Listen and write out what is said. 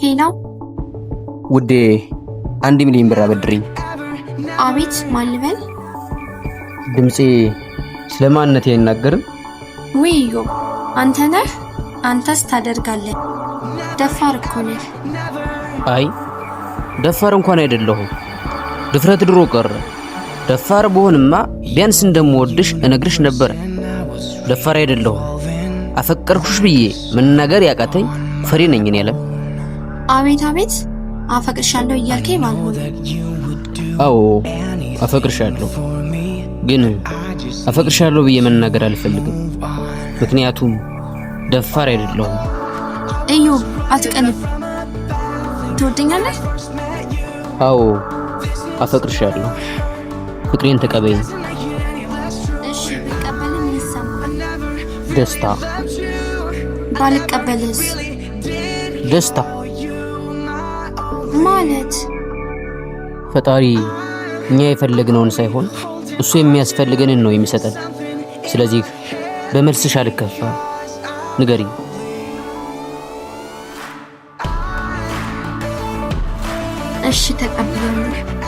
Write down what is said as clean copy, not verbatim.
ሄሎ ውዴ 1 ሚሊዮን ብር አበድሪኝ። አቤት ማልበል? ድምጼ ስለማንነቴ አይናገርም? ወይዮ አንተ ነህ? አንተስ ታደርጋለህ? ደፋር እኮ ነህ። አይ ደፋር እንኳን አይደለሁም። ድፍረት ድሮ ቀረ። ደፋር ብሆንማ ቢያንስ እንደምወድሽ እነግርሽ ነበር። ደፋር አይደለሁም። አፈቀርኩሽ ብዬ መናገር ያቃተኝ ፈሪ ነኝ እኔ አለ። አቤት አቤት አፈቅርሻለሁ እያልከኝ ባልሆነ። አዎ አፈቅርሻለሁ፣ ግን አፈቅርሻለሁ ብዬ መናገር አልፈልግም። ምክንያቱም ደፋር አይደለሁም። እዩ አትቀንብ። ትወደኛለህ? አዎ አፈቅርሻለሁ። ፍቅሬን ተቀበይኝ። እሺ ብቀበልህ ምን ይሰማል? ደስታ። ባልቀበልህስ? ደስታ ማለት ፈጣሪ እኛ የፈለግነውን ሳይሆን እሱ የሚያስፈልገንን ነው የሚሰጠን። ስለዚህ በመልስሽ አልከፋ። ንገሪ። እሺ ተቀበላለሁ።